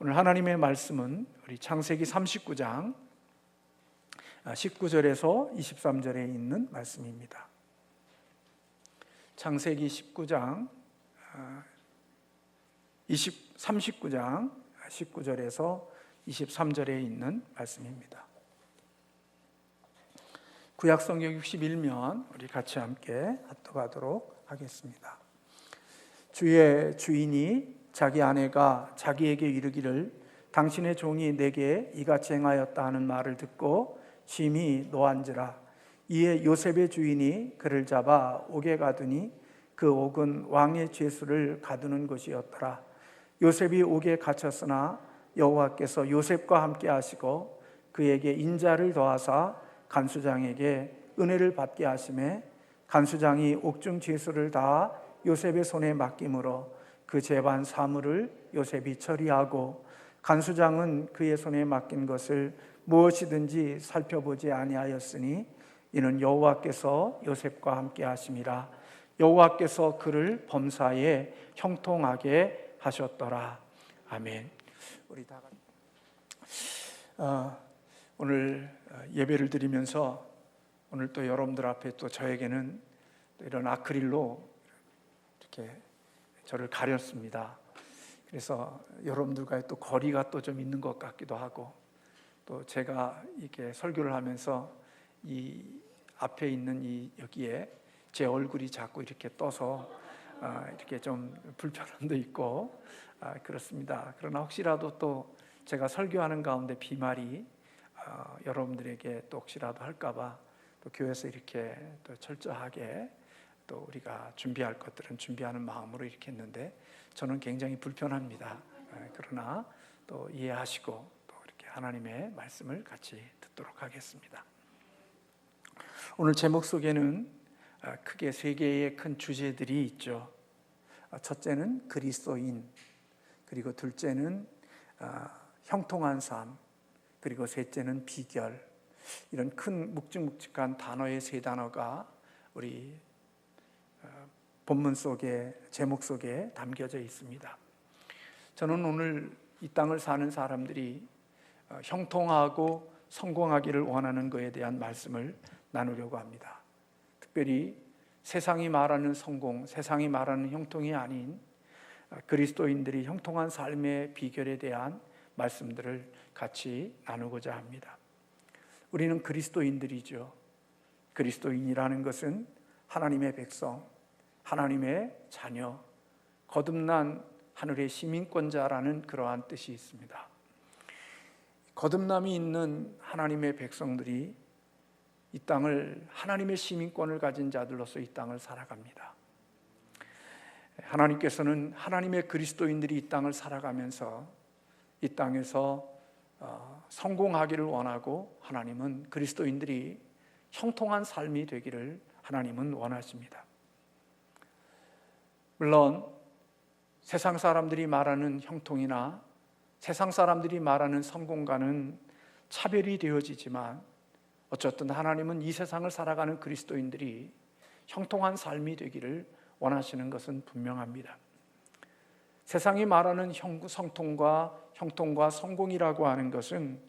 오늘 하나님의 말씀은 우리 창세기 39장 19절에서 23절에 있는 말씀입니다. 창세기 19장 19절에서 23절에 있는 말씀입니다. 구약성경 61면 우리 같이 함께 합독하도록 하겠습니다. 주의 주인이 자기 아내가 자기에게 이르기를 당신의 종이 내게 이같이 행하였다 하는 말을 듣고 심히 노한지라. 이에 요셉의 주인이 그를 잡아 옥에 가두니 그 옥은 왕의 죄수를 가두는 곳이었더라. 요셉이 옥에 갇혔으나 여호와께서 요셉과 함께 하시고 그에게 인자를 더하사 간수장에게 은혜를 받게 하시매 간수장이 옥중 죄수를 다 요셉의 손에 맡김으로 그 재반 사물을 요셉이 처리하고 간수장은 그의 손에 맡긴 것을 무엇이든지 살펴보지 아니하였으니 이는 여호와께서 요셉과 함께 하심이라. 여호와께서 그를 범사에 형통하게 하셨더라. 아멘. 우리 다 오늘 예배를 드리면서 오늘 또 여러분들 앞에 또 저에게는 또 이런 아크릴로 이렇게 저를 가렸습니다. 그래서 여러분들과의 또 거리가 또 좀 있는 것 같기도 하고, 또 제가 이렇게 설교를 하면서 이 앞에 있는 여기에 제 얼굴이 자꾸 이렇게 떠서 이렇게 좀 불편함도 있고 그렇습니다. 그러나 혹시라도 또 제가 설교하는 가운데 비말이 여러분들에게 또 혹시라도 할까봐 또 교회에서 이렇게 또 철저하게 또 우리가 준비할 것들은 준비하는 마음으로 이렇게 했는데 저는 굉장히 불편합니다. 그러나 또 이해하시고 또 이렇게 하나님의 말씀을 같이 듣도록 하겠습니다. 오늘 제목 속에는 크게 세 개의 큰 주제들이 있죠. 첫째는 그리스도인, 그리고 둘째는 형통한 삶, 그리고 셋째는 비결. 이런 큰 묵직묵직한 단어의 세 단어가 우리 본문 속에, 제목 속에 담겨져 있습니다. 저는 오늘 이 땅을 사는 사람들이 형통하고 성공하기를 원하는 것에 대한 말씀을 나누려고 합니다. 특별히 세상이 말하는 성공, 세상이 말하는 형통이 아닌 그리스도인들이 형통한 삶의 비결에 대한 말씀들을 같이 나누고자 합니다. 우리는 그리스도인들이죠. 그리스도인이라는 것은 하나님의 백성, 하나님의 자녀, 거듭난 하늘의 시민권자라는 그러한 뜻이 있습니다. 거듭남이 있는 하나님의 백성들이 이 땅을 하나님의 시민권을 가진 자들로서 이 땅을 살아갑니다. 하나님께서는 하나님의 그리스도인들이 이 땅을 살아가면서 이 땅에서 성공하기를 원하고, 하나님은 그리스도인들이 형통한 삶이 되기를 하나님은 원하십니다. 물론 세상 사람들이 말하는 형통이나 세상 사람들이 말하는 성공과는 차별이 되어지지만 어쨌든 하나님은 이 세상을 살아가는 그리스도인들이 형통한 삶이 되기를 원하시는 것은 분명합니다. 세상이 말하는 형통과 성공이라고 하는 것은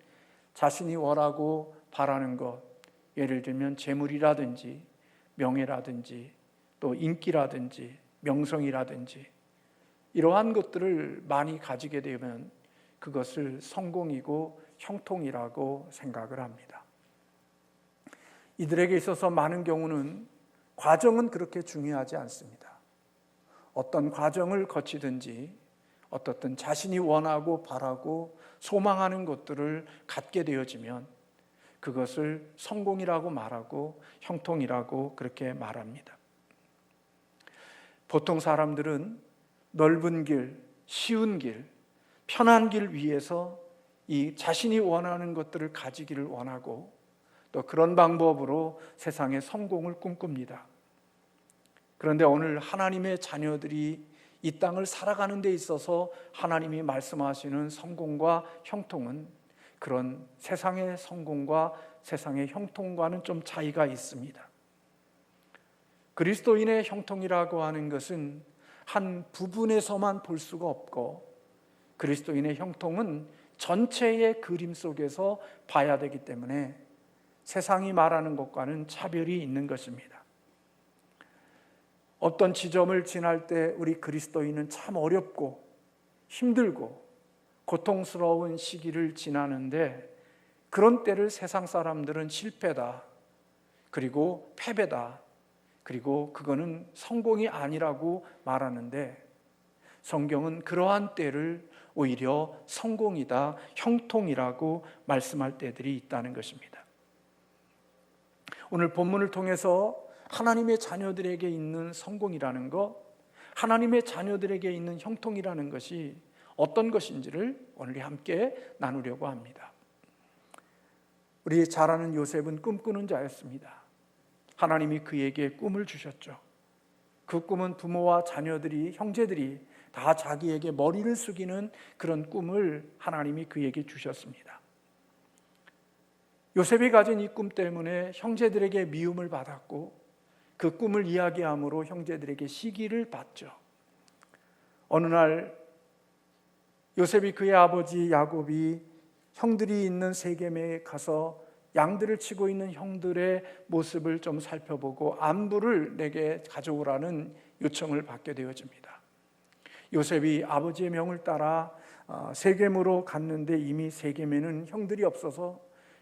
자신이 원하고 바라는 것, 예를 들면 재물이라든지 명예라든지 또 인기라든지 명성이라든지 이러한 것들을 많이 가지게 되면 그것을 성공이고 형통이라고 생각을 합니다. 이들에게 있어서 많은 경우는 과정은 그렇게 중요하지 않습니다. 어떤 과정을 거치든지 어떻든 자신이 원하고 바라고 소망하는 것들을 갖게 되어지면 그것을 성공이라고 말하고 형통이라고 그렇게 말합니다. 보통 사람들은 넓은 길, 쉬운 길, 편한 길 위에서 이 자신이 원하는 것들을 가지기를 원하고 또 그런 방법으로 세상의 성공을 꿈꿉니다. 그런데 오늘 하나님의 자녀들이 이 땅을 살아가는 데 있어서 하나님이 말씀하시는 성공과 형통은 그런 세상의 성공과 세상의 형통과는 좀 차이가 있습니다. 그리스도인의 형통이라고 하는 것은 한 부분에서만 볼 수가 없고 그리스도인의 형통은 전체의 그림 속에서 봐야 되기 때문에 세상이 말하는 것과는 차별이 있는 것입니다. 어떤 지점을 지날 때 우리 그리스도인은 참 어렵고 힘들고 고통스러운 시기를 지나는데, 그런 때를 세상 사람들은 실패다, 그리고 패배다, 그리고 그거는 성공이 아니라고 말하는데, 성경은 그러한 때를 오히려 성공이다, 형통이라고 말씀할 때들이 있다는 것입니다. 오늘 본문을 통해서 하나님의 자녀들에게 있는 성공이라는 것, 하나님의 자녀들에게 있는 형통이라는 것이 어떤 것인지를 오늘 함께 나누려고 합니다. 우리 잘 아는 요셉은 꿈꾸는 자였습니다. 하나님이 그에게 꿈을 주셨죠. 그 꿈은 부모와 자녀들이, 형제들이 다 자기에게 머리를 숙이는 그런 꿈을 하나님이 그에게 주셨습니다. 요셉이 가진 이 꿈 때문에 형제들에게 미움을 받았고, 그 꿈을 이야기함으로 형제들에게 시기를 받죠. 어느 날 요셉이 그의 아버지 야곱이 형들이 있는 세겜에 가서 양들을 치고 있는 형들의 모습을 좀 살펴보고 안부를 내게 가져오라는 요청을 받게 되어집니다. 요셉이 아버지의 명을 따라 세겜으로 갔는데, 이미 세겜에는 형들이 없어서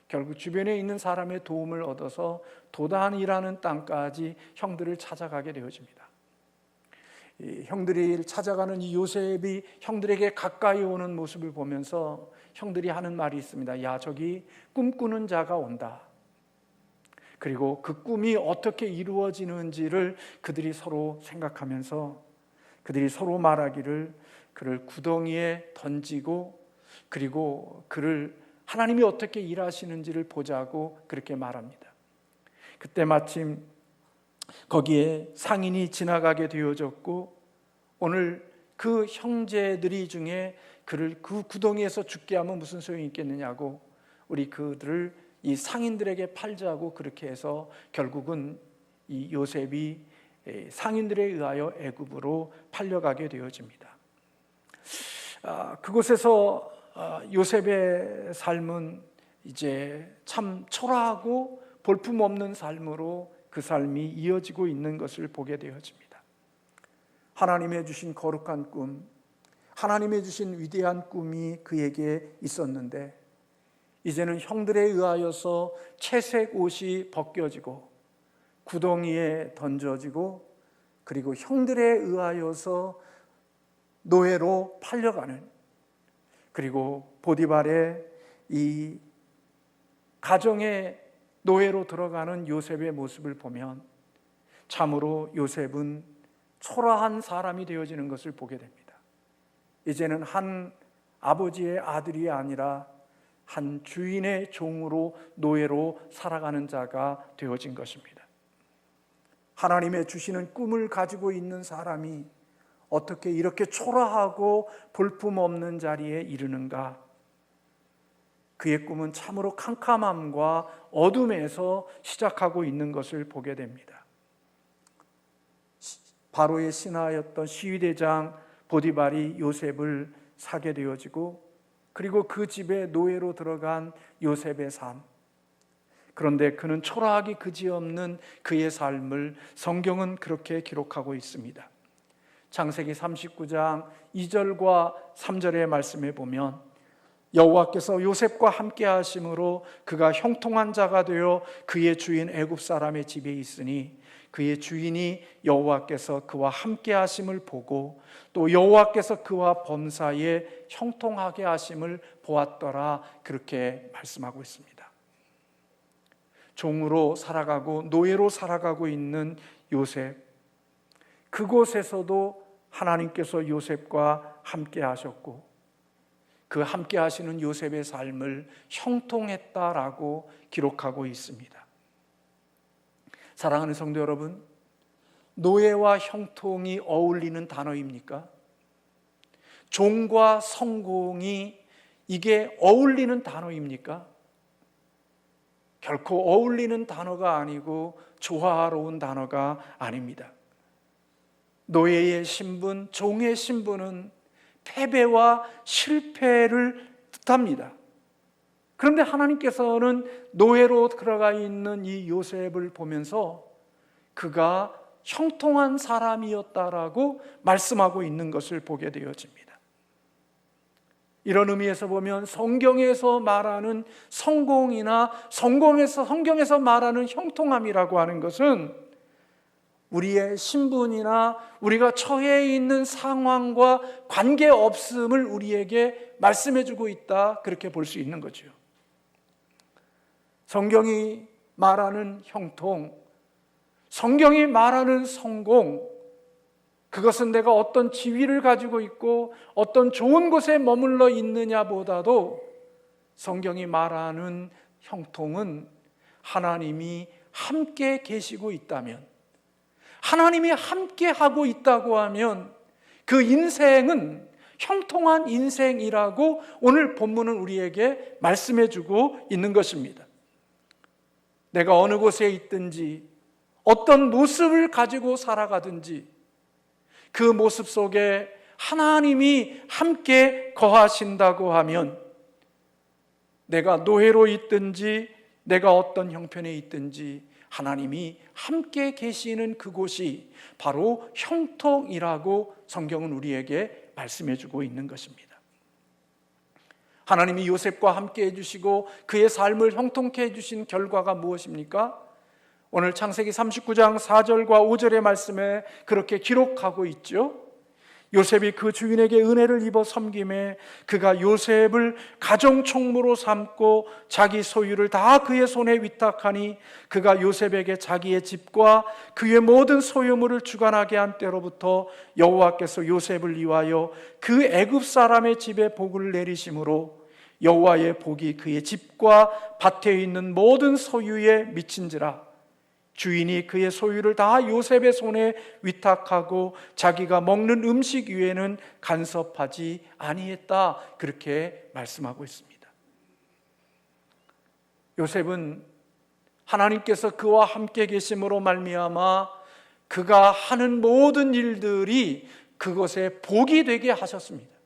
결국 주변에 있는 사람의 도움을 얻어서 도단이라는 땅까지 형들을 찾아가게 되어집니다. 이 형들이 찾아가는 이 요셉이 형들에게 가까이 오는 모습을 보면서 형들이 하는 말이 있습니다. 야, 저기 꿈꾸는 자가 온다. 그리고 그 꿈이 어떻게 이루어지는지를 그들이 서로 생각하면서 그들이 서로 말하기를, 그를 구덩이에 던지고 그리고 그를 하나님이 어떻게 일하시는지를 보자고 그렇게 말합니다. 그때 마침 거기에 상인이 지나가게 되어졌고, 오늘 그 형제들이 중에 그를 그 구덩이에서 죽게 하면 무슨 소용이 있겠느냐고, 우리 그들을 이 상인들에게 팔자고 그렇게 해서 결국은 이 요셉이 상인들에 의하여 애굽으로 팔려가게 되어집니다. 그곳에서 요셉의 삶은 이제 참 초라하고 볼품없는 삶으로 그 삶이 이어지고 있는 것을 보게 되어집니다. 하나님의 주신 거룩한 꿈, 하나님의 주신 위대한 꿈이 그에게 있었는데, 이제는 형들에 의하여서 채색 옷이 벗겨지고 구덩이에 던져지고, 그리고 형들에 의하여서 노예로 팔려가는, 그리고 보디발의 이 가정의 노예로 들어가는 요셉의 모습을 보면 참으로 요셉은 초라한 사람이 되어지는 것을 보게 됩니다. 이제는 한 아버지의 아들이 아니라 한 주인의 종으로, 노예로 살아가는 자가 되어진 것입니다. 하나님의 주시는 꿈을 가지고 있는 사람이 어떻게 이렇게 초라하고 볼품없는 자리에 이르는가? 그의 꿈은 참으로 캄캄함과 어둠에서 시작하고 있는 것을 보게 됩니다. 바로의 신하였던 시위대장 보디발이 요셉을 사게 되어지고, 그리고 그 집에 노예로 들어간 요셉의 삶, 그런데 그는 초라하기 그지없는 그의 삶을 성경은 그렇게 기록하고 있습니다. 창세기 39장 2절과 3절의 말씀에 보면, 여호와께서 요셉과 함께 하심으로 그가 형통한 자가 되어 그의 주인 애굽 사람의 집에 있으니, 그의 주인이 여호와께서 그와 함께 하심을 보고 또 여호와께서 그와 범사에 형통하게 하심을 보았더라, 그렇게 말씀하고 있습니다. 종으로 살아가고 노예로 살아가고 있는 요셉, 그곳에서도 하나님께서 요셉과 함께 하셨고, 그 함께 하시는 요셉의 삶을 형통했다라고 기록하고 있습니다. 사랑하는 성도 여러분, 노예와 형통이 어울리는 단어입니까? 종과 성공이 이게 어울리는 단어입니까? 결코 어울리는 단어가 아니고 조화로운 단어가 아닙니다. 노예의 신분, 종의 신분은 패배와 실패를 뜻합니다. 그런데 하나님께서는 노예로 들어가 있는 이 요셉을 보면서 그가 형통한 사람이었다라고 말씀하고 있는 것을 보게 되어집니다. 이런 의미에서 보면 성경에서 말하는 성공이나 성경에서 말하는 형통함이라고 하는 것은 우리의 신분이나 우리가 처해 있는 상황과 관계없음을 우리에게 말씀해주고 있다, 그렇게 볼 수 있는 거죠. 성경이 말하는 형통, 성경이 말하는 성공, 그것은 내가 어떤 지위를 가지고 있고 어떤 좋은 곳에 머물러 있느냐보다도 성경이 말하는 형통은 하나님이 함께 계시고 있다면, 하나님이 함께 하고 있다고 하면 그 인생은 형통한 인생이라고 오늘 본문은 우리에게 말씀해주고 있는 것입니다. 내가 어느 곳에 있든지 어떤 모습을 가지고 살아가든지 그 모습 속에 하나님이 함께 거하신다고 하면, 내가 노예로 있든지 내가 어떤 형편에 있든지 하나님이 함께 계시는 그곳이 바로 형통이라고 성경은 우리에게 말씀해주고 있는 것입니다. 하나님이 요셉과 함께 해주시고 그의 삶을 형통케 해주신 결과가 무엇입니까? 오늘 창세기 39장 4절과 5절의 말씀에 그렇게 기록하고 있죠. 요셉이 그 주인에게 은혜를 입어 섬김에 그가 요셉을 가정총무로 삼고 자기 소유를 다 그의 손에 위탁하니 그가 요셉에게 자기의 집과 그의 모든 소유물을 주관하게 한 때로부터 여호와께서 요셉을 위하여 그 애굽 사람의 집에 복을 내리심으로 여호와의 복이 그의 집과 밭에 있는 모든 소유에 미친지라. 주인이 그의 소유를 다 요셉의 손에 위탁하고 자기가 먹는 음식 위에는 간섭하지 아니했다, 그렇게 말씀하고 있습니다. 요셉은 하나님께서 그와 함께 계심으로 말미암아 그가 하는 모든 일들이 그것에 복이 되게 하셨습니다.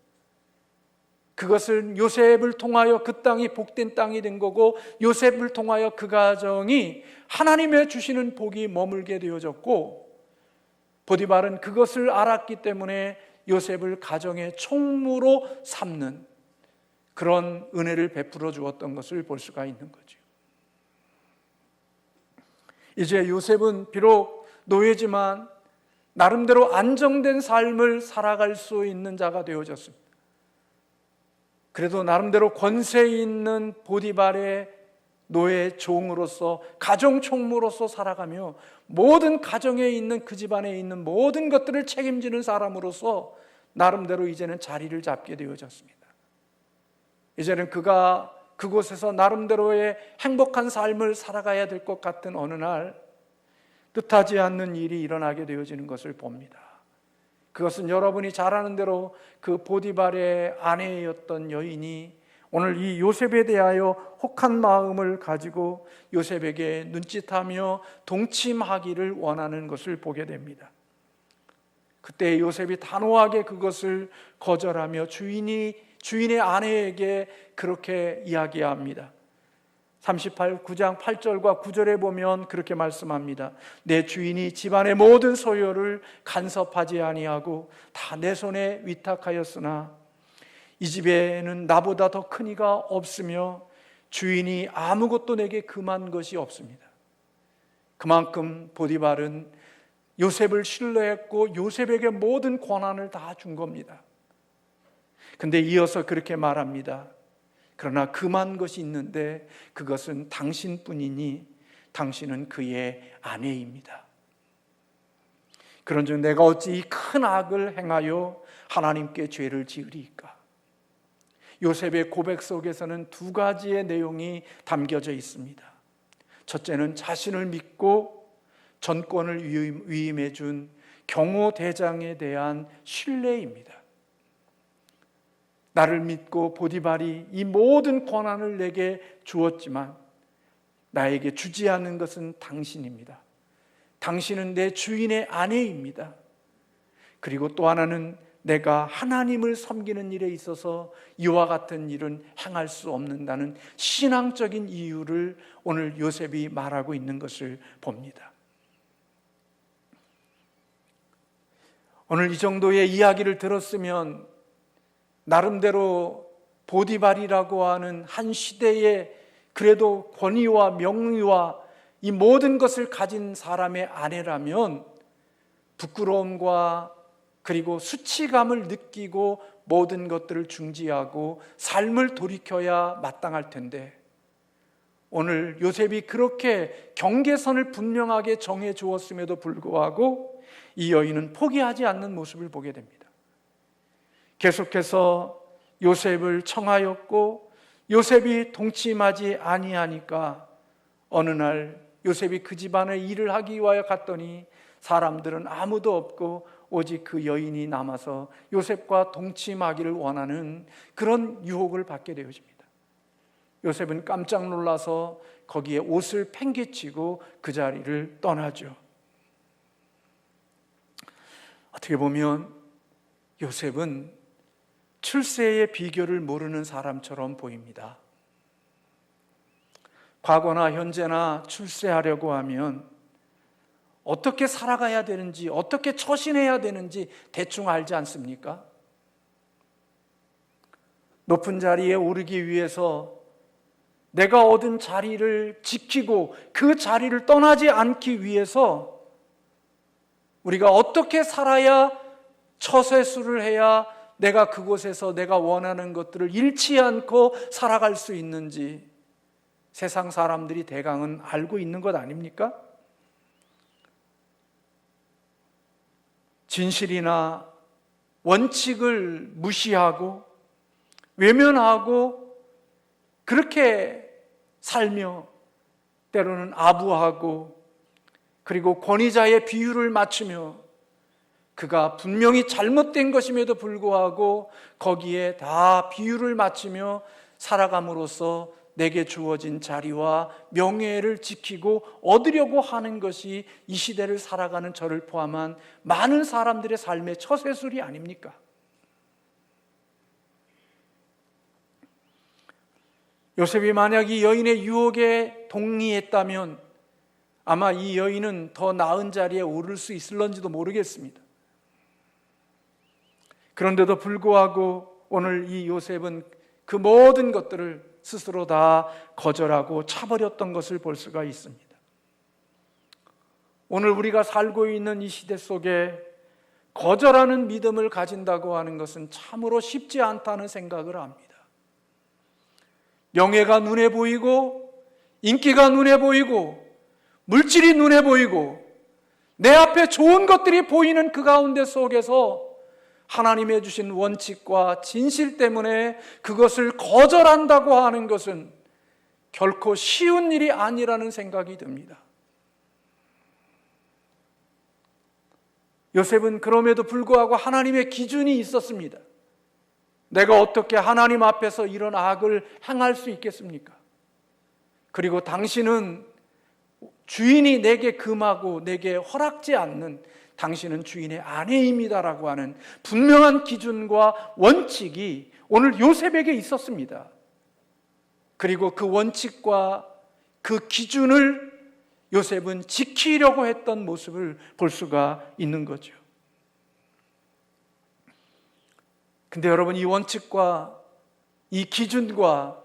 그것은 요셉을 통하여 그 땅이 복된 땅이 된 거고, 요셉을 통하여 그 가정이 하나님의 주시는 복이 머물게 되어졌고, 보디발은 그것을 알았기 때문에 요셉을 가정의 총무로 삼는 그런 은혜를 베풀어 주었던 것을 볼 수가 있는 거죠. 이제 요셉은 비록 노예지만 나름대로 안정된 삶을 살아갈 수 있는 자가 되어졌습니다. 그래도 나름대로 권세 있는 보디발의 노예 종으로서, 가정 총무로서 살아가며 모든 가정에 있는 그 집안에 있는 모든 것들을 책임지는 사람으로서 나름대로 이제는 자리를 잡게 되어졌습니다. 이제는 그가 그곳에서 나름대로의 행복한 삶을 살아가야 될 것 같은 어느 날 뜻하지 않는 일이 일어나게 되어지는 것을 봅니다. 그것은 여러분이 잘 아는 대로 그 보디발의 아내였던 여인이 오늘 이 요셉에 대하여 혹한 마음을 가지고 요셉에게 눈짓하며 동침하기를 원하는 것을 보게 됩니다. 그때 요셉이 단호하게 그것을 거절하며 주인의 아내에게 그렇게 이야기합니다. 9장 8절과 9절에 보면 그렇게 말씀합니다. 내 주인이 집안의 모든 소유를 간섭하지 아니하고 다 내 손에 위탁하였으나 이 집에는 나보다 더 큰 이가 없으며 주인이 아무것도 내게 금한 것이 없습니다. 그만큼 보디발은 요셉을 신뢰했고 요셉에게 모든 권한을 다 준 겁니다. 근데 이어서 그렇게 말합니다. 그러나 금한 것이 있는데 그것은 당신뿐이니 당신은 그의 아내입니다. 그런즉 내가 어찌 이 큰 악을 행하여 하나님께 죄를 지으리이까? 요셉의 고백 속에서는 두 가지의 내용이 담겨져 있습니다. 첫째는 자신을 믿고 전권을 위임해 준 경호대장에 대한 신뢰입니다. 나를 믿고 보디발이 이 모든 권한을 내게 주었지만 나에게 주지 않는 것은 당신입니다. 당신은 내 주인의 아내입니다. 그리고 또 하나는 내가 하나님을 섬기는 일에 있어서 이와 같은 일은 행할 수 없는다는 신앙적인 이유를 오늘 요셉이 말하고 있는 것을 봅니다. 오늘 이 정도의 이야기를 들었으면 나름대로 보디발이라고 하는 한 시대의 그래도 권위와 명의와 이 모든 것을 가진 사람의 아내라면 부끄러움과 그리고 수치감을 느끼고 모든 것들을 중지하고 삶을 돌이켜야 마땅할 텐데, 오늘 요셉이 그렇게 경계선을 분명하게 정해 주었음에도 불구하고 이 여인은 포기하지 않는 모습을 보게 됩니다. 계속해서 요셉을 청하였고 요셉이 동침하지 아니하니까 어느 날 요셉이 그 집안의 일을 하기 위하여 갔더니 사람들은 아무도 없고 오직 그 여인이 남아서 요셉과 동침하기를 원하는 그런 유혹을 받게 되어집니다. 요셉은 깜짝 놀라서 거기에 옷을 팽개치고 그 자리를 떠나죠. 어떻게 보면 요셉은 출세의 비결을 모르는 사람처럼 보입니다. 과거나 현재나 출세하려고 하면 어떻게 살아가야 되는지, 어떻게 처신해야 되는지 대충 알지 않습니까? 높은 자리에 오르기 위해서 내가 얻은 자리를 지키고 그 자리를 떠나지 않기 위해서 우리가 어떻게 살아야, 처세술을 해야 내가 그곳에서 내가 원하는 것들을 잃지 않고 살아갈 수 있는지 세상 사람들이 대강은 알고 있는 것 아닙니까? 진실이나 원칙을 무시하고 외면하고 그렇게 살며 때로는 아부하고 그리고 권위자의 비유를 맞추며 그가 분명히 잘못된 것임에도 불구하고 거기에 다 비유를 맞추며 살아감으로써 내게 주어진 자리와 명예를 지키고 얻으려고 하는 것이 이 시대를 살아가는 저를 포함한 많은 사람들의 삶의 처세술이 아닙니까? 요셉이 만약 이 여인의 유혹에 동의했다면 아마 이 여인은 더 나은 자리에 오를 수 있을런지도 모르겠습니다. 그런데도 불구하고 오늘 이 요셉은 그 모든 것들을 스스로 다 거절하고 차버렸던 것을 볼 수가 있습니다. 오늘 우리가 살고 있는 이 시대 속에 거절하는 믿음을 가진다고 하는 것은 참으로 쉽지 않다는 생각을 합니다. 명예가 눈에 보이고 인기가 눈에 보이고 물질이 눈에 보이고 내 앞에 좋은 것들이 보이는 그 가운데 속에서 하나님의 주신 원칙과 진실 때문에 그것을 거절한다고 하는 것은 결코 쉬운 일이 아니라는 생각이 듭니다. 요셉은 그럼에도 불구하고 하나님의 기준이 있었습니다. 내가 어떻게 하나님 앞에서 이런 악을 행할 수 있겠습니까? 그리고 당신은 주인이 내게 금하고 내게 허락지 않는, 당신은 주인의 아내입니다라고 하는 분명한 기준과 원칙이 오늘 요셉에게 있었습니다. 그리고 그 원칙과 그 기준을 요셉은 지키려고 했던 모습을 볼 수가 있는 거죠. 근데 여러분, 이 원칙과 이 기준과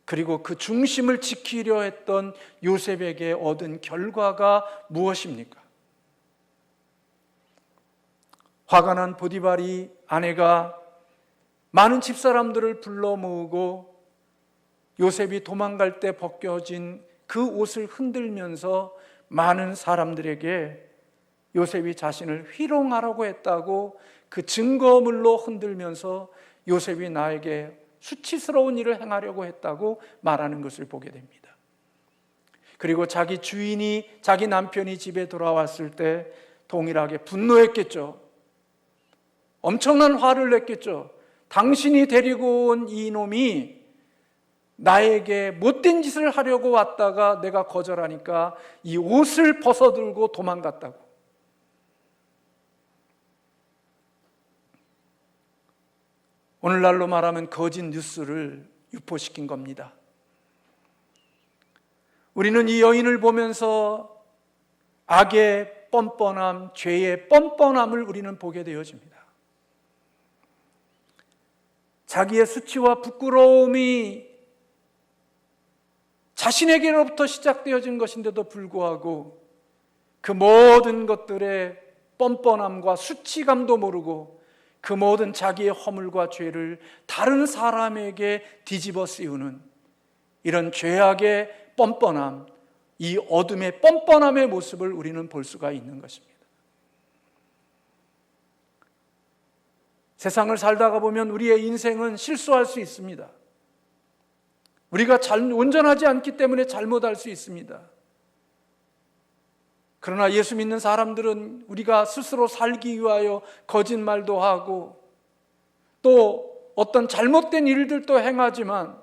그리고 그 중심을 지키려 했던 요셉에게 얻은 결과가 무엇입니까? 화가 난 보디발이 아내가 많은 집사람들을 불러 모으고 요셉이 도망갈 때 벗겨진 그 옷을 흔들면서 많은 사람들에게 요셉이 자신을 희롱하라고 했다고 그 증거물로 흔들면서 요셉이 나에게 수치스러운 일을 행하려고 했다고 말하는 것을 보게 됩니다. 그리고 자기 주인이, 자기 남편이 집에 돌아왔을 때 동일하게 분노했겠죠. 엄청난 화를 냈겠죠. 당신이 데리고 온 이놈이 나에게 못된 짓을 하려고 왔다가 내가 거절하니까 이 옷을 벗어들고 도망갔다고. 오늘날로 말하면 거짓 뉴스를 유포시킨 겁니다. 우리는 이 여인을 보면서 악의 뻔뻔함, 죄의 뻔뻔함을 우리는 보게 되어집니다. 자기의 수치와 부끄러움이 자신에게로부터 시작되어진 것인데도 불구하고 그 모든 것들의 뻔뻔함과 수치감도 모르고 그 모든 자기의 허물과 죄를 다른 사람에게 뒤집어 씌우는 이런 죄악의 뻔뻔함, 이 어둠의 뻔뻔함의 모습을 우리는 볼 수가 있는 것입니다. 세상을 살다가 보면 우리의 인생은 실수할 수 있습니다. 우리가 온전하지 않기 때문에 잘못할 수 있습니다. 그러나 예수 믿는 사람들은 우리가 스스로 살기 위하여 거짓말도 하고 또 어떤 잘못된 일들도 행하지만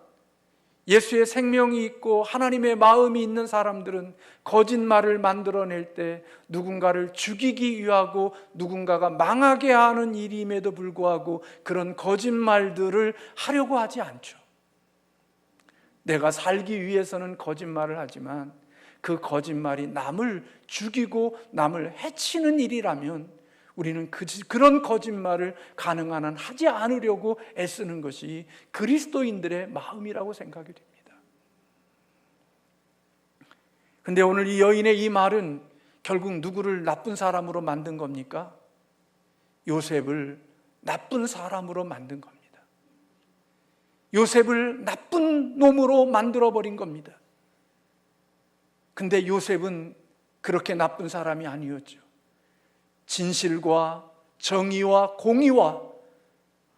예수의 생명이 있고 하나님의 마음이 있는 사람들은 거짓말을 만들어낼 때 누군가를 죽이기 위하고 누군가가 망하게 하는 일임에도 불구하고 그런 거짓말들을 하려고 하지 않죠. 내가 살기 위해서는 거짓말을 하지만 그 거짓말이 남을 죽이고 남을 해치는 일이라면 우리는 그런 거짓말을 가능한 한 하지 않으려고 애쓰는 것이 그리스도인들의 마음이라고 생각이 됩니다. 그런데 오늘 이 여인의 이 말은 결국 누구를 나쁜 사람으로 만든 겁니까? 요셉을 나쁜 사람으로 만든 겁니다. 요셉을 나쁜 놈으로 만들어버린 겁니다. 근데 요셉은 그렇게 나쁜 사람이 아니었죠. 진실과 정의와 공의와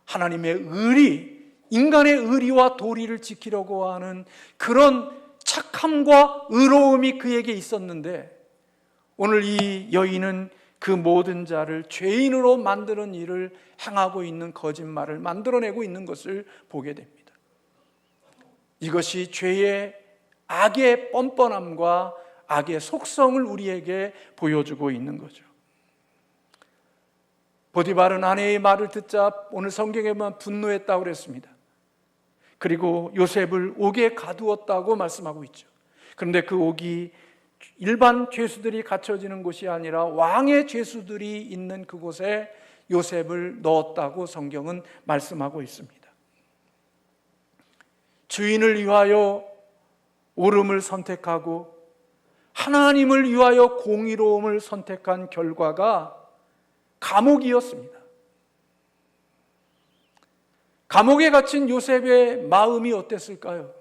하나님의 의리, 인간의 의리와 도리를 지키려고 하는 그런 착함과 의로움이 그에게 있었는데 오늘 이 여인은 그 모든 자를 죄인으로 만드는 일을 행하고 있는 거짓말을 만들어내고 있는 것을 보게 됩니다. 이것이 죄의 악의 뻔뻔함과 악의 속성을 우리에게 보여주고 있는 거죠. 보디발은 아내의 말을 듣자 오늘 성경에만 분노했다고 그랬습니다. 그리고 요셉을 옥에 가두었다고 말씀하고 있죠. 그런데 그 옥이 일반 죄수들이 갇혀지는 곳이 아니라 왕의 죄수들이 있는 그곳에 요셉을 넣었다고 성경은 말씀하고 있습니다. 주인을 위하여 옳음을 선택하고 하나님을 위하여 공의로움을 선택한 결과가 감옥이었습니다. 감옥에 갇힌 요셉의 마음이 어땠을까요?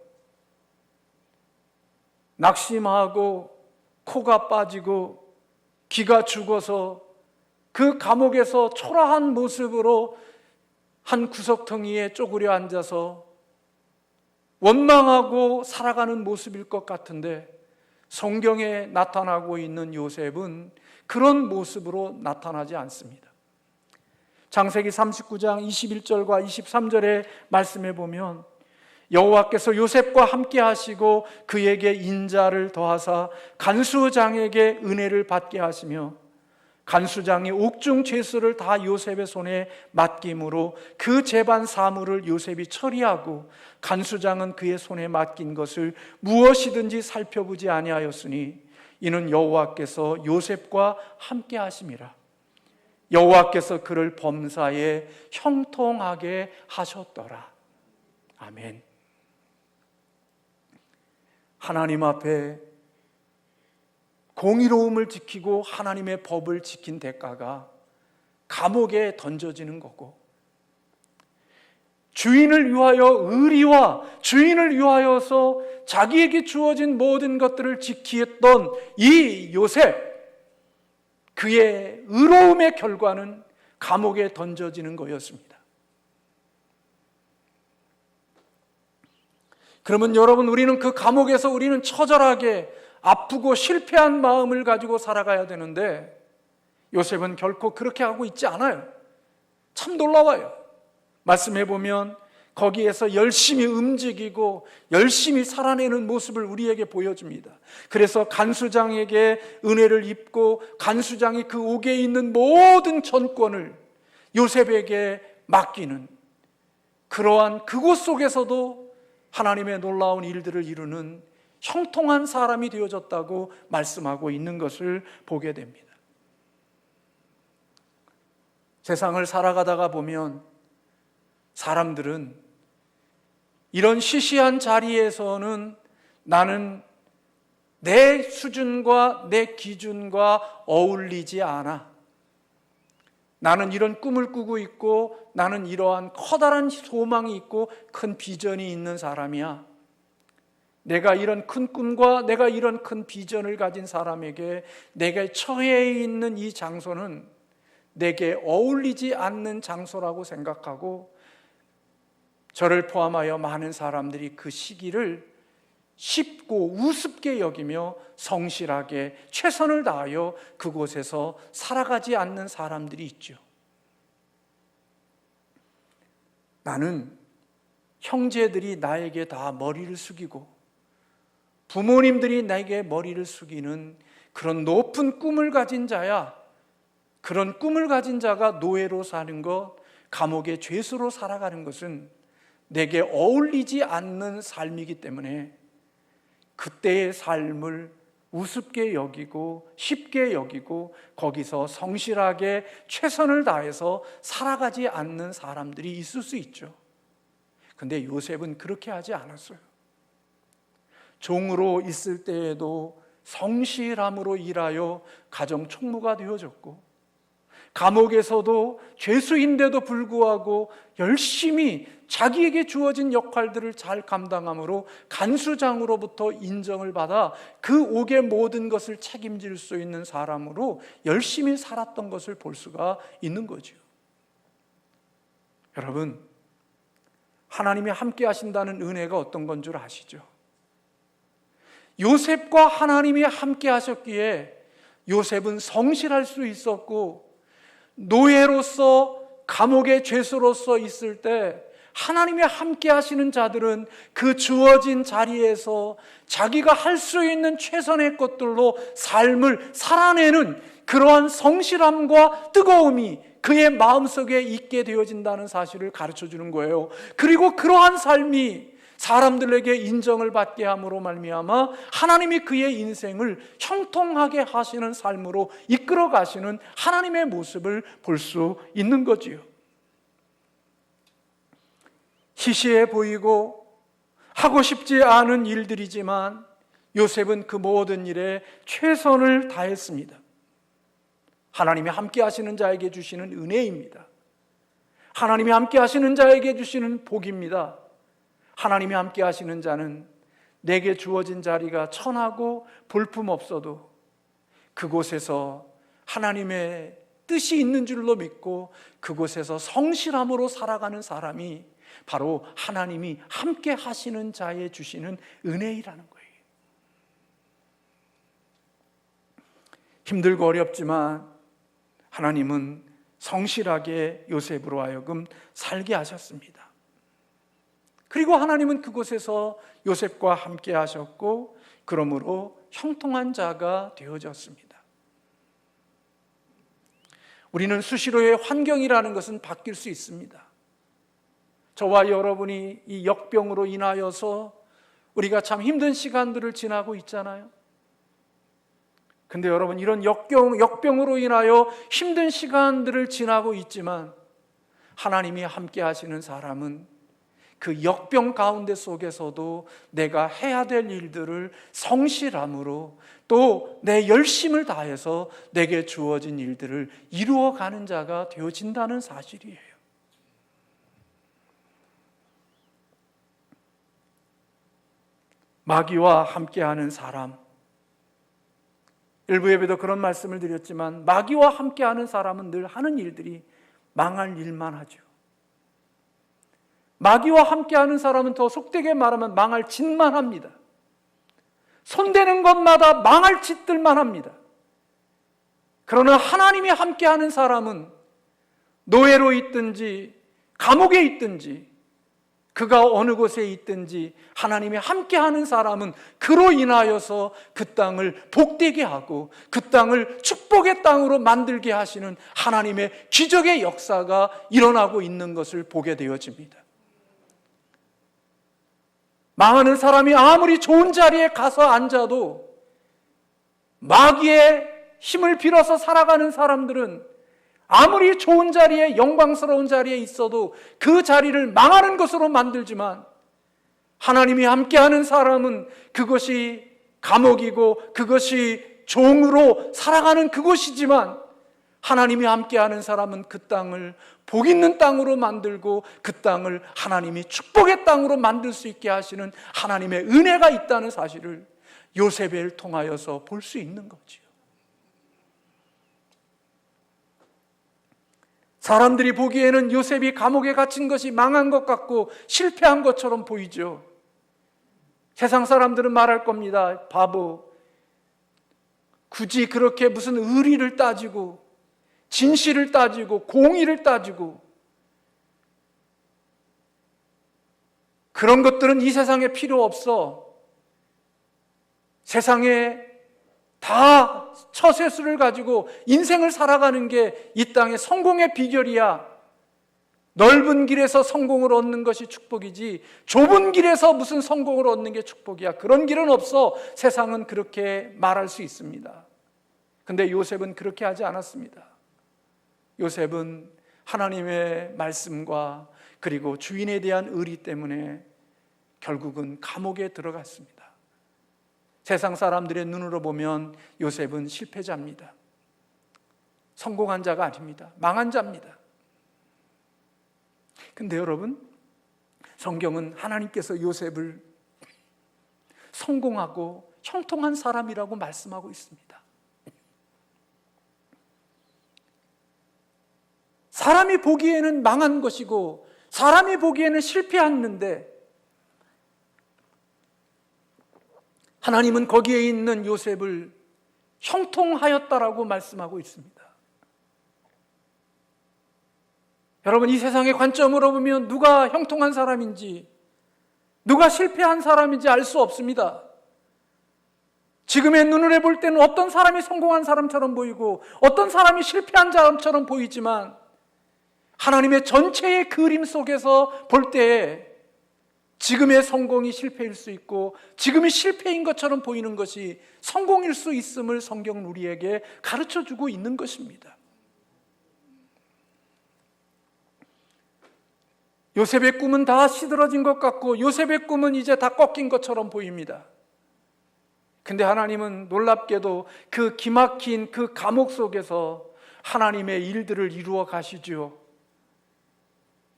낙심하고 코가 빠지고 기가 죽어서 그 감옥에서 초라한 모습으로 한 구석텅이에 쪼그려 앉아서 원망하고 살아가는 모습일 것 같은데 성경에 나타나고 있는 요셉은 그런 모습으로 나타나지 않습니다. 창세기 39장 21절과 23절의 말씀에 보면 여호와께서 요셉과 함께 하시고 그에게 인자를 더하사 간수장에게 은혜를 받게 하시며 간수장이 옥중 죄수를 다 요셉의 손에 맡김으로 그 재반 사물을 요셉이 처리하고 간수장은 그의 손에 맡긴 것을 무엇이든지 살펴보지 아니하였으니 이는 여호와께서 요셉과 함께 하심이라. 여호와께서 그를 범사에 형통하게 하셨더라. 아멘. 하나님 앞에 공의로움을 지키고 하나님의 법을 지킨 대가가 감옥에 던져지는 거고, 주인을 위하여 의리와 주인을 위하여서 자기에게 주어진 모든 것들을 지키던 이 요셉, 그의 의로움의 결과는 감옥에 던져지는 거였습니다. 그러면 여러분, 우리는 그 감옥에서 우리는 처절하게 아프고 실패한 마음을 가지고 살아가야 되는데 요셉은 결코 그렇게 하고 있지 않아요. 참 놀라워요. 말씀해 보면 거기에서 열심히 움직이고 열심히 살아내는 모습을 우리에게 보여줍니다. 그래서 간수장에게 은혜를 입고 간수장이 그 옥에 있는 모든 전권을 요셉에게 맡기는, 그러한 그곳 속에서도 하나님의 놀라운 일들을 이루는 형통한 사람이 되어졌다고 말씀하고 있는 것을 보게 됩니다. 세상을 살아가다가 보면 사람들은 이런 시시한 자리에서는 나는 내 수준과 내 기준과 어울리지 않아, 나는 이런 꿈을 꾸고 있고 나는 이러한 커다란 소망이 있고 큰 비전이 있는 사람이야, 내가 이런 큰 꿈과 내가 이런 큰 비전을 가진 사람에게 내가 처해 있는 이 장소는 내게 어울리지 않는 장소라고 생각하고, 저를 포함하여 많은 사람들이 그 시기를 쉽고 우습게 여기며 성실하게 최선을 다하여 그곳에서 살아가지 않는 사람들이 있죠. 나는 형제들이 나에게 다 머리를 숙이고 부모님들이 나에게 머리를 숙이는 그런 높은 꿈을 가진 자야, 그런 꿈을 가진 자가 노예로 사는 것, 감옥의 죄수로 살아가는 것은 내게 어울리지 않는 삶이기 때문에 그때의 삶을 우습게 여기고 쉽게 여기고 거기서 성실하게 최선을 다해서 살아가지 않는 사람들이 있을 수 있죠. 근데 요셉은 그렇게 하지 않았어요. 종으로 있을 때에도 성실함으로 일하여 가정 총무가 되어졌고, 감옥에서도 죄수인데도 불구하고 열심히 자기에게 주어진 역할들을 잘 감당함으로 간수장으로부터 인정을 받아 그 옥의 모든 것을 책임질 수 있는 사람으로 열심히 살았던 것을 볼 수가 있는 거죠. 여러분, 하나님이 함께 하신다는 은혜가 어떤 건 줄 아시죠? 요셉과 하나님이 함께 하셨기에 요셉은 성실할 수 있었고, 노예로서 감옥의 죄수로서 있을 때 하나님이 함께 하시는 자들은 그 주어진 자리에서 자기가 할 수 있는 최선의 것들로 삶을 살아내는 그러한 성실함과 뜨거움이 그의 마음속에 있게 되어진다는 사실을 가르쳐 주는 거예요. 그리고 그러한 삶이 사람들에게 인정을 받게 함으로 말미암아 하나님이 그의 인생을 형통하게 하시는 삶으로 이끌어 가시는 하나님의 모습을 볼 수 있는 거지요. 시시해 보이고 하고 싶지 않은 일들이지만 요셉은 그 모든 일에 최선을 다했습니다. 하나님이 함께 하시는 자에게 주시는 은혜입니다. 하나님이 함께 하시는 자에게 주시는 복입니다. 하나님이 함께 하시는 자는 내게 주어진 자리가 천하고 볼품없어도 그곳에서 하나님의 뜻이 있는 줄로 믿고 그곳에서 성실함으로 살아가는 사람이 바로 하나님이 함께 하시는 자에 주시는 은혜이라는 거예요. 힘들고 어렵지만 하나님은 성실하게 요셉으로 하여금 살게 하셨습니다. 그리고 하나님은 그곳에서 요셉과 함께 하셨고 그러므로 형통한 자가 되어졌습니다. 우리는 수시로의 환경이라는 것은 바뀔 수 있습니다. 저와 여러분이 이 역병으로 인하여서 우리가 참 힘든 시간들을 지나고 있잖아요. 근데 여러분, 이런 역병으로 인하여 힘든 시간들을 지나고 있지만 하나님이 함께 하시는 사람은 그 역병 가운데 속에서도 내가 해야 될 일들을 성실함으로 또 내 열심을 다해서 내게 주어진 일들을 이루어가는 자가 되어진다는 사실이에요. 마귀와 함께하는 사람, 일부 예배도 그런 말씀을 드렸지만 마귀와 함께하는 사람은 늘 하는 일들이 망할 일만 하죠. 마귀와 함께하는 사람은 더 속되게 말하면 망할 짓만 합니다. 손대는 것마다 망할 짓들만 합니다. 그러나 하나님이 함께하는 사람은 노예로 있든지 감옥에 있든지 그가 어느 곳에 있든지 하나님이 함께하는 사람은 그로 인하여서 그 땅을 복되게 하고 그 땅을 축복의 땅으로 만들게 하시는 하나님의 기적의 역사가 일어나고 있는 것을 보게 되어집니다. 망하는 사람이 아무리 좋은 자리에 가서 앉아도 마귀의 힘을 빌어서 살아가는 사람들은 아무리 좋은 자리에, 영광스러운 자리에 있어도 그 자리를 망하는 것으로 만들지만, 하나님이 함께하는 사람은 그것이 감옥이고 그것이 종으로 살아가는 그곳이지만, 하나님이 함께하는 사람은 그 땅을 복 있는 땅으로 만들고 그 땅을 하나님이 축복의 땅으로 만들 수 있게 하시는 하나님의 은혜가 있다는 사실을 요셉을 통하여서 볼 수 있는 거지요. 사람들이 보기에는 요셉이 감옥에 갇힌 것이 망한 것 같고 실패한 것처럼 보이죠. 세상 사람들은 말할 겁니다. 바보, 굳이 그렇게 무슨 의리를 따지고 진실을 따지고 공의를 따지고 그런 것들은 이 세상에 필요 없어. 세상에 다 처세술을 가지고 인생을 살아가는 게 이 땅의 성공의 비결이야. 넓은 길에서 성공을 얻는 것이 축복이지 좁은 길에서 무슨 성공을 얻는 게 축복이야. 그런 길은 없어. 세상은 그렇게 말할 수 있습니다. 근데 요셉은 그렇게 하지 않았습니다. 요셉은 하나님의 말씀과 그리고 주인에 대한 의리 때문에 결국은 감옥에 들어갔습니다. 세상 사람들의 눈으로 보면 요셉은 실패자입니다. 성공한 자가 아닙니다. 망한 자입니다. 근데 여러분, 성경은 하나님께서 요셉을 성공하고 형통한 사람이라고 말씀하고 있습니다. 사람이 보기에는 망한 것이고 사람이 보기에는 실패했는데 하나님은 거기에 있는 요셉을 형통하였다라고 말씀하고 있습니다. 여러분, 이 세상의 관점으로 보면 누가 형통한 사람인지 누가 실패한 사람인지 알 수 없습니다. 지금의 눈으로 볼 때는 어떤 사람이 성공한 사람처럼 보이고 어떤 사람이 실패한 사람처럼 보이지만 하나님의 전체의 그림 속에서 볼 때에 지금의 성공이 실패일 수 있고 지금이 실패인 것처럼 보이는 것이 성공일 수 있음을 성경은 우리에게 가르쳐주고 있는 것입니다. 요셉의 꿈은 다 시들어진 것 같고 요셉의 꿈은 이제 다 꺾인 것처럼 보입니다. 근데 하나님은 놀랍게도 그 기막힌 그 감옥 속에서 하나님의 일들을 이루어 가시죠.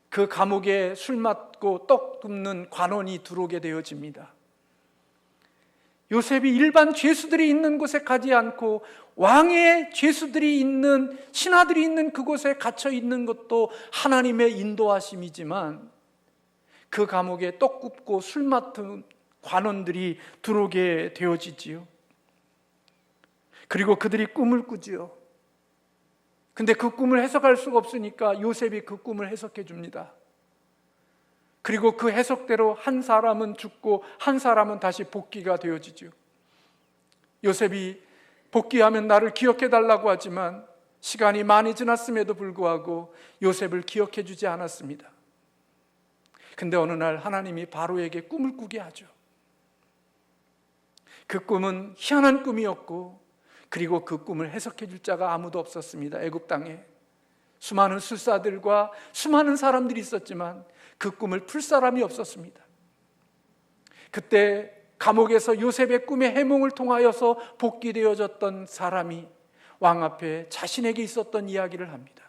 그 감옥에 술 맞고 떡 굽는 관원이 들어오게 되어집니다. 요셉이 일반 죄수들이 있는 곳에 가지 않고 왕의 죄수들이 있는, 신하들이 있는 그곳에 갇혀 있는 것도 하나님의 인도하심이지만 그 감옥에 떡 굽고 술 맡은 관원들이 들어오게 되어지지요. 그리고 그들이 꿈을 꾸지요. 근데 그 꿈을 해석할 수가 없으니까 요셉이 그 꿈을 해석해 줍니다. 그리고 그 해석대로 한 사람은 죽고 한 사람은 다시 복귀가 되어지죠. 요셉이 복귀하면 나를 기억해 달라고 하지만 시간이 많이 지났음에도 불구하고 요셉을 기억해 주지 않았습니다. 근데 어느 날 하나님이 바로에게 꿈을 꾸게 하죠. 그 꿈은 희한한 꿈이었고 그리고 그 꿈을 해석해 줄 자가 아무도 없었습니다. 애굽 땅에 수많은 술사들과 수많은 사람들이 있었지만 그 꿈을 풀 사람이 없었습니다. 그때 감옥에서 요셉의 꿈의 해몽을 통하여서 복귀되어졌던 사람이 왕 앞에 자신에게 있었던 이야기를 합니다.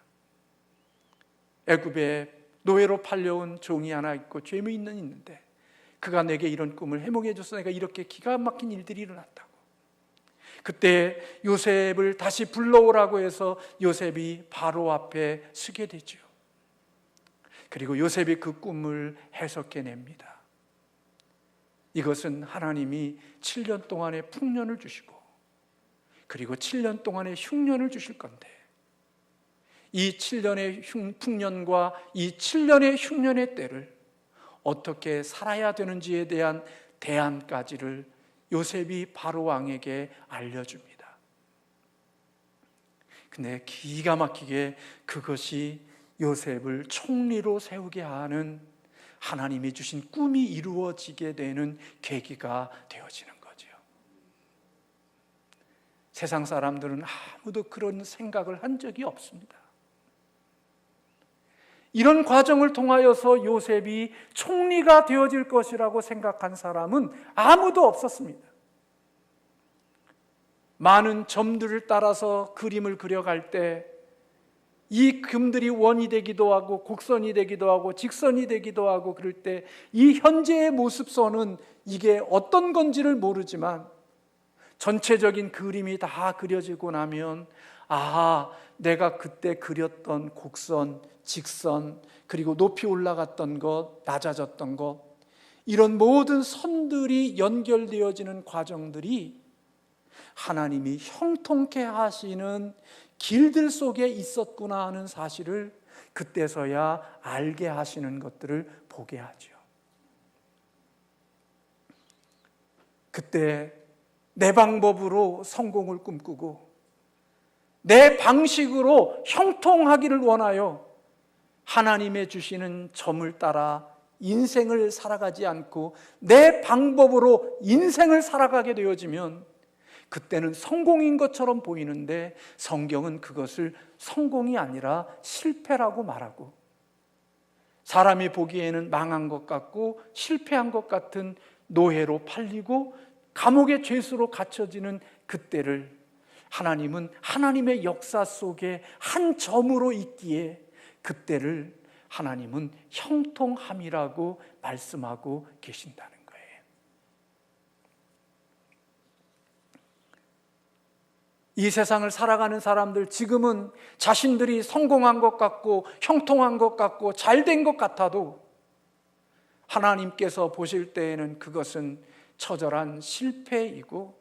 애굽에 노예로 팔려온 종이 하나 있고 죄무인은 있는데 그가 내게 이런 꿈을 해몽해 줘서 내가 이렇게 기가 막힌 일들이 일어났다고. 그때 요셉을 다시 불러오라고 해서 요셉이 바로 앞에 서게 되죠. 그리고 요셉이 그 꿈을 해석해냅니다. 이것은 하나님이 7년 동안의 풍년을 주시고 그리고 7년 동안의 흉년을 주실 건데 이 7년의 풍년과 이 7년의 흉년의 때를 어떻게 살아야 되는지에 대한 대안까지를 요셉이 바로 왕에게 알려줍니다. 근데 기가 막히게 그것이 요셉을 총리로 세우게 하는 하나님이 주신 꿈이 이루어지게 되는 계기가 되어지는 거죠. 세상 사람들은 아무도 그런 생각을 한 적이 없습니다. 이런 과정을 통하여서 요셉이 총리가 되어질 것이라고 생각한 사람은 아무도 없었습니다. 많은 점들을 따라서 그림을 그려갈 때 이 금들이 원이 되기도 하고 곡선이 되기도 하고 직선이 되기도 하고 그럴 때 이 현재의 모습선은 이게 어떤 건지를 모르지만 전체적인 그림이 다 그려지고 나면 내가 그때 그렸던 곡선, 직선, 그리고 높이 올라갔던 것, 낮아졌던 것, 이런 모든 선들이 연결되어지는 과정들이 하나님이 형통케 하시는 길들 속에 있었구나 하는 사실을 그때서야 알게 하시는 것들을 보게 하죠. 그때 내 방법으로 성공을 꿈꾸고 내 방식으로 형통하기를 원하여 하나님의 주시는 점을 따라 인생을 살아가지 않고 내 방법으로 인생을 살아가게 되어지면 그때는 성공인 것처럼 보이는데 성경은 그것을 성공이 아니라 실패라고 말하고, 사람이 보기에는 망한 것 같고 실패한 것 같은 노예로 팔리고 감옥의 죄수로 갇혀지는 그때를 하나님은 하나님의 역사 속에 한 점으로 있기에 그때를 하나님은 형통함이라고 말씀하고 계신다는 거예요. 이 세상을 살아가는 사람들, 지금은 자신들이 성공한 것 같고 형통한 것 같고 잘된 것 같아도 하나님께서 보실 때에는 그것은 처절한 실패이고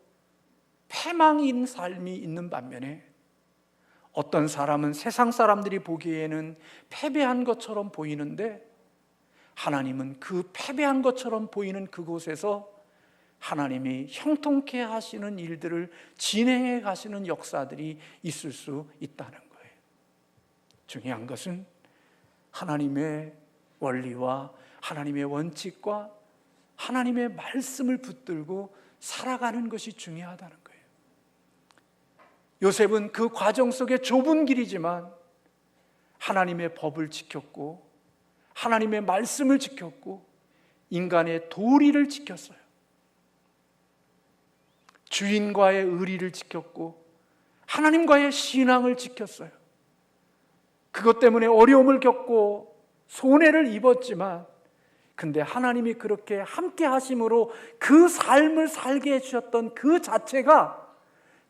패망인 삶이 있는 반면에, 어떤 사람은 세상 사람들이 보기에는 패배한 것처럼 보이는데 하나님은 그 패배한 것처럼 보이는 그곳에서 하나님이 형통케 하시는 일들을 진행해 가시는 역사들이 있을 수 있다는 거예요. 중요한 것은 하나님의 원리와 하나님의 원칙과 하나님의 말씀을 붙들고 살아가는 것이 중요하다는 거예요. 요셉은 그 과정 속에 좁은 길이지만 하나님의 법을 지켰고 하나님의 말씀을 지켰고 인간의 도리를 지켰어요. 주인과의 의리를 지켰고 하나님과의 신앙을 지켰어요. 그것 때문에 어려움을 겪고 손해를 입었지만 근데 하나님이 그렇게 함께 하심으로 그 삶을 살게 해주셨던 그 자체가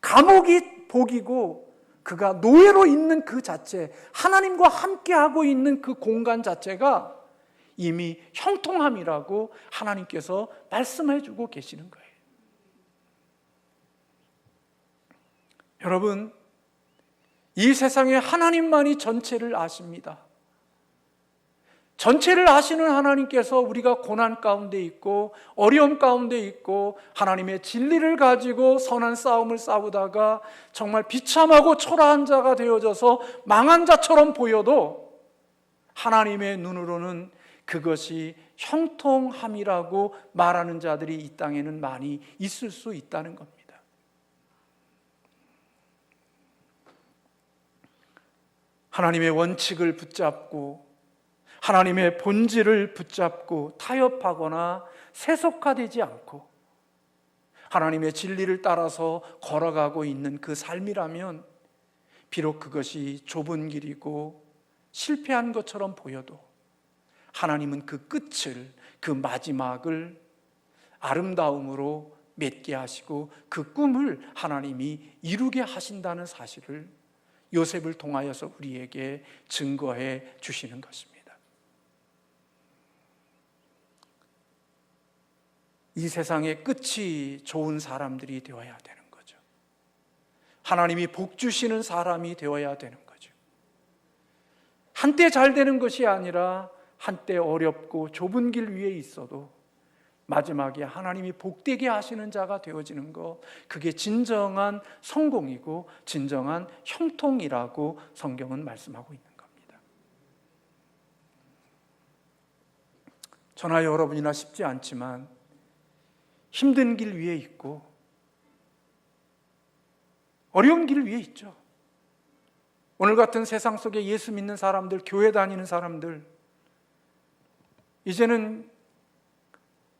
감옥이 복이고, 그가 노예로 있는 그 자체, 하나님과 함께하고 있는 그 공간 자체가 이미 형통함이라고 하나님께서 말씀해 주고 계시는 거예요. 여러분, 이 세상에 하나님만이 전체를 아십니다. 전체를 아시는 하나님께서 우리가 고난 가운데 있고 어려움 가운데 있고 하나님의 진리를 가지고 선한 싸움을 싸우다가 정말 비참하고 초라한 자가 되어져서 망한 자처럼 보여도 하나님의 눈으로는 그것이 형통함이라고 말하는 자들이 이 땅에는 많이 있을 수 있다는 겁니다. 하나님의 원칙을 붙잡고 하나님의 본질을 붙잡고 타협하거나 세속화되지 않고 하나님의 진리를 따라서 걸어가고 있는 그 삶이라면 비록 그것이 좁은 길이고 실패한 것처럼 보여도 하나님은 그 끝을, 그 마지막을 아름다움으로 맺게 하시고 그 꿈을 하나님이 이루게 하신다는 사실을 요셉을 통하여서 우리에게 증거해 주시는 것입니다. 이 세상의 끝이 좋은 사람들이 되어야 되는 거죠. 하나님이 복 주시는 사람이 되어야 되는 거죠. 한때 잘 되는 것이 아니라 한때 어렵고 좁은 길 위에 있어도 마지막에 하나님이 복되게 하시는 자가 되어지는 것, 그게 진정한 성공이고 진정한 형통이라고 성경은 말씀하고 있는 겁니다. 저나 여러분이나 쉽지 않지만 힘든 길 위에 있고 어려운 길 위에 있죠. 오늘 같은 세상 속에 예수 믿는 사람들, 교회 다니는 사람들, 이제는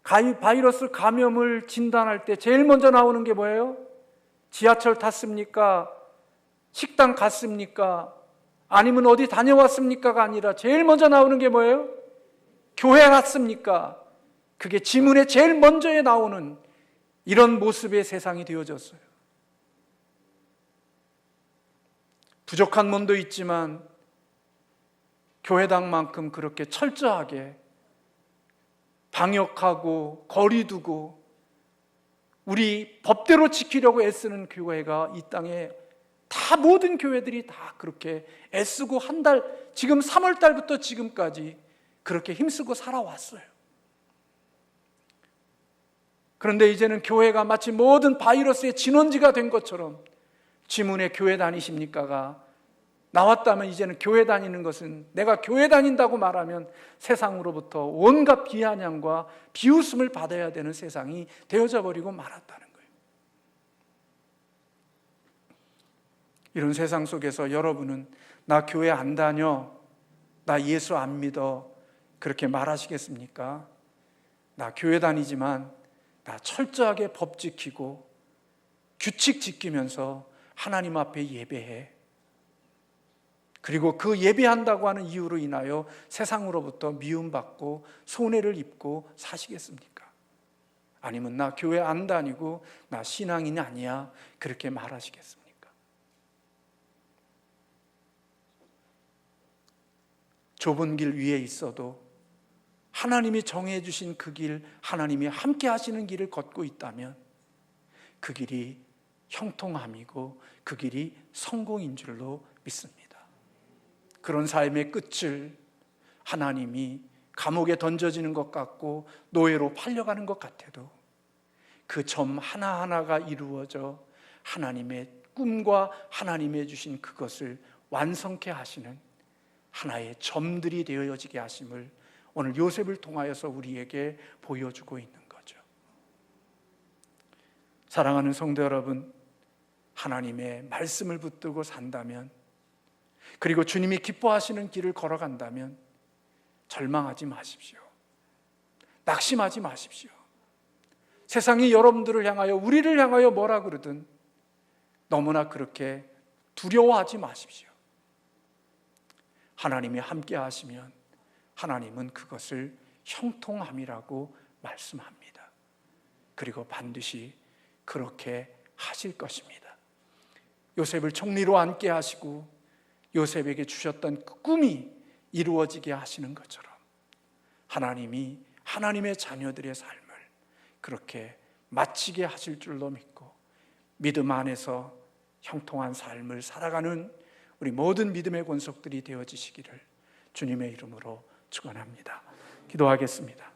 바이러스 감염을 진단할 때 제일 먼저 나오는 게 뭐예요? 지하철 탔습니까? 식당 갔습니까? 아니면 어디 다녀왔습니까가 아니라 제일 먼저 나오는 게 뭐예요? 교회 갔습니까? 그게 지문에 제일 먼저에 나오는 이런 모습의 세상이 되어졌어요. 부족한 면도 있지만 교회당만큼 그렇게 철저하게 방역하고 거리 두고 우리 법대로 지키려고 애쓰는 교회가 이 땅에 다 모든 교회들이 다 그렇게 애쓰고 한 달, 지금 3월 달부터 지금까지 그렇게 힘쓰고 살아왔어요. 그런데 이제는 교회가 마치 모든 바이러스의 진원지가 된 것처럼 지문에 교회 다니십니까가 나왔다면 이제는 교회 다니는 것은 내가 교회 다닌다고 말하면 세상으로부터 온갖 비아냥과 비웃음을 받아야 되는 세상이 되어져 버리고 말았다는 거예요. 이런 세상 속에서 여러분은 나 교회 안 다녀, 나 예수 안 믿어 그렇게 말하시겠습니까? 나 교회 다니지만 나 철저하게 법 지키고 규칙 지키면서 하나님 앞에 예배해. 그리고 그 예배한다고 하는 이유로 인하여 세상으로부터 미움받고 손해를 입고 사시겠습니까? 아니면 나 교회 안 다니고 나 신앙인이 아니야 그렇게 말하시겠습니까? 좁은 길 위에 있어도 하나님이 정해 주신 그 길, 하나님이 함께 하시는 길을 걷고 있다면 그 길이 형통함이고 그 길이 성공인 줄로 믿습니다. 그런 삶의 끝을 하나님이 감옥에 던져지는 것 같고 노예로 팔려가는 것 같아도 그 점 하나하나가 이루어져 하나님의 꿈과 하나님의 주신 그것을 완성케 하시는 하나의 점들이 되어지게 하심을 오늘 요셉을 통하여서 우리에게 보여주고 있는 거죠. 사랑하는 성도 여러분, 하나님의 말씀을 붙들고 산다면, 그리고 주님이 기뻐하시는 길을 걸어간다면 절망하지 마십시오. 낙심하지 마십시오. 세상이 여러분들을 향하여, 우리를 향하여 뭐라 그러든 너무나 그렇게 두려워하지 마십시오. 하나님이 함께 하시면 하나님은 그것을 형통함이라고 말씀합니다. 그리고 반드시 그렇게 하실 것입니다. 요셉을 총리로 앉게 하시고 요셉에게 주셨던 그 꿈이 이루어지게 하시는 것처럼 하나님이 하나님의 자녀들의 삶을 그렇게 마치게 하실 줄로 믿고 믿음 안에서 형통한 삶을 살아가는 우리 모든 믿음의 권속들이 되어지시기를 주님의 이름으로 축원합니다. 기도하겠습니다.